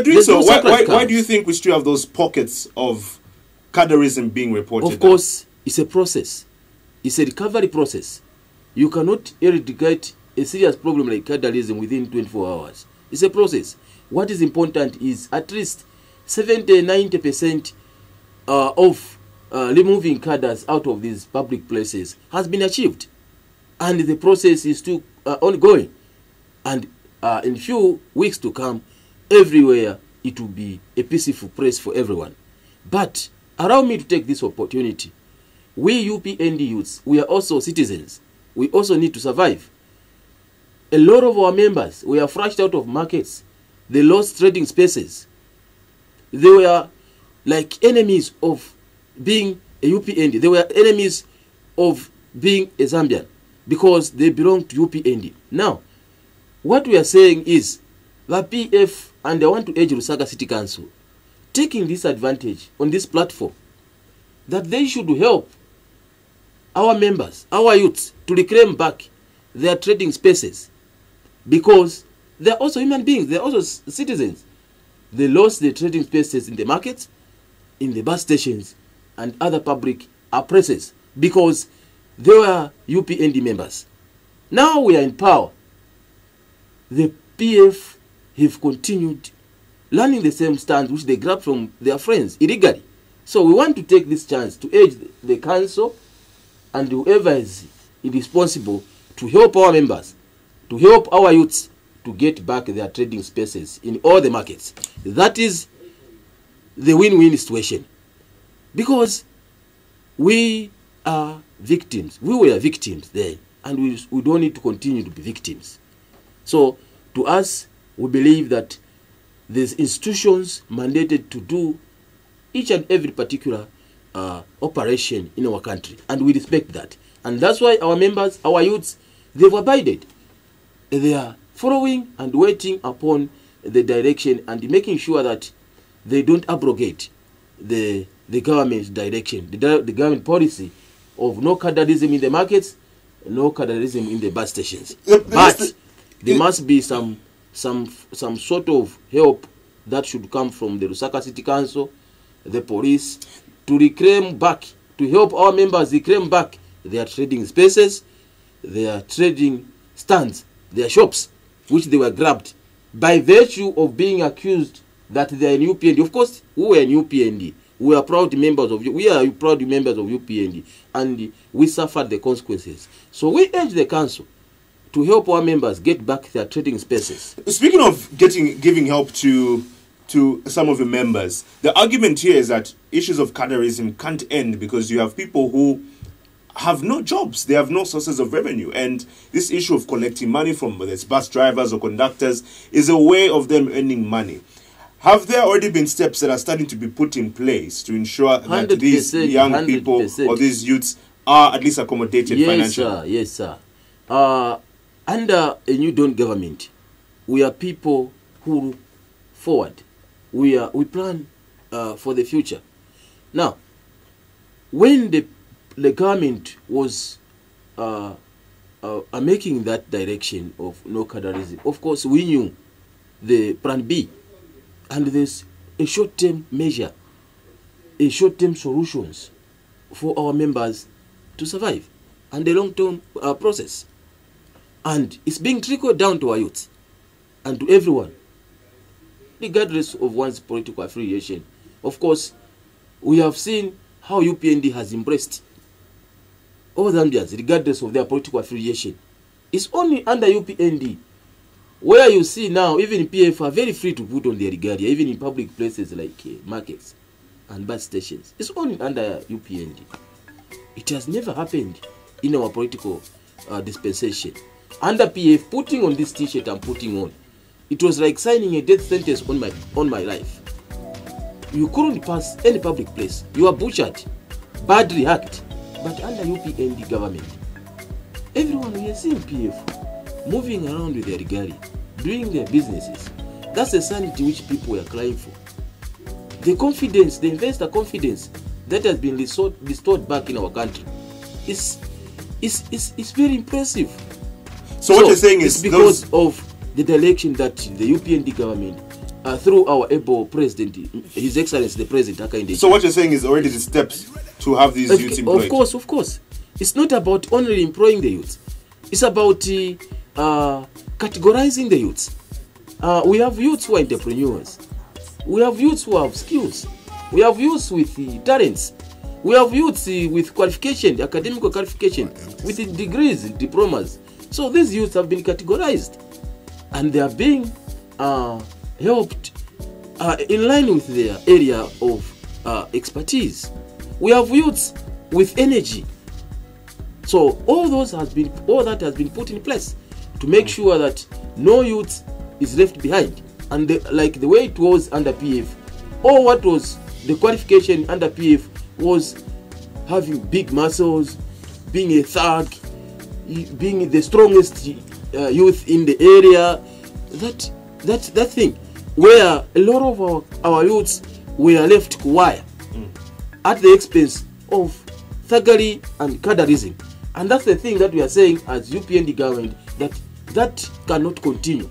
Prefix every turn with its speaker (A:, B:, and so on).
A: doing so. Why do you think we still have those pockets of CADERISM being reported?
B: Of course, it's a process. It's a recovery process. You cannot eradicate a serious problem like CADERISM within 24 hours. It's a process. What is important is at least 70–90% of removing cadres out of these public places has been achieved. And the process is still ongoing. And in few weeks to come, everywhere it will be a peaceful place for everyone. But allow me to take this opportunity. We UPND youths, we are also citizens. We also need to survive. A lot of our members were flushed out of markets. They lost trading spaces. They were like enemies of being a UPND. They were enemies of being a Zambian because they belong to UPND. Now, what we are saying is the PF, and I want to urge Lusaka City Council, taking this advantage on this platform, that they should help our members, our youths, to reclaim back their trading spaces, because they are also human beings, they are also citizens. They lost their trading spaces in the markets, in the bus stations, and other public places because they were UPND members. Now we are in power. The PF have continued learning the same stands which they grabbed from their friends illegally. So we want to take this chance to urge the council and whoever is responsible to help our members, to help our youths to get back their trading spaces in all the markets. That is the win-win situation. Because we are victims. We were victims then, and we don't need to continue to be victims. So to us, we believe that there's institutions mandated to do each and every particular operation in our country, and we respect that. And that's why our members, our youths, they've abided. They are following and waiting upon the direction and making sure that they don't abrogate the government's direction, the government policy of no CADERISM in the markets, no CADERISM in the bus stations. But there must be some sort of help that should come from the Lusaka City Council, the police, to reclaim back, to help our members reclaim back their trading spaces, their trading stands, their shops, which they were grabbed by virtue of being accused that they are in UPND. Of course, we were in UPND. We are proud members of UPND, and we suffered the consequences. So we urge the council to help our members get back their trading spaces.
A: Speaking of giving help to some of the members, the argument here is that issues of CADERISM can't end because you have people who have no jobs, they have no sources of revenue, and this issue of collecting money from whether it's bus drivers or conductors is a way of them earning money. Have there already been steps that are starting to be put in place to ensure that these young people or these youths are at least accommodated financially?
B: Yes, sir. Under a new Dawn government, we are people who look forward. We plan for the future. Now, when the government was making that direction of no CADERISM, of course we knew the plan B, and there's a short-term measure, a short-term solutions for our members to survive, and a long-term process. And it's being trickled down to our youth and to everyone, regardless of one's political affiliation. Of course, we have seen how UPND has embraced all Zambians, regardless of their political affiliation. It's only under UPND where you see now even PF are very free to put on their regalia, even in public places like markets and bus stations. It's only under UPND. It has never happened in our political dispensation. Under PF, putting on this t-shirt I'm putting on, it was like signing a death sentence on my life. You couldn't pass any public place. You are butchered, badly hacked. But under UPND government, everyone we are seeing PF moving around with their regalia, doing their businesses. That's the sanity which people were crying for. The confidence, the investor confidence that has been restored back in our country is very impressive.
A: So what you're saying is
B: because of the direction that the UPND government through our able president, His Excellency the President Hakainde.
A: So what you're saying is already the steps to have these youths employed?
B: Of course. It's not about only employing the youths. It's about categorizing the youths. We have youths who are entrepreneurs. We have youths who have skills. We have youths with talents. We have youths with qualification, academic qualification, with degrees, diplomas. So these youths have been categorized, and they are being helped in line with their area of expertise. We have youths with energy. So all that has been put in place to make sure that no youth is left behind. And like the way it was under PF, or what was the qualification under PF was having big muscles, being a thug, being the strongest youth in the area. That thing where a lot of our youths were left quiet at the expense of thuggery and cadderism. And that's the thing that we are saying as UPND government, that cannot continue.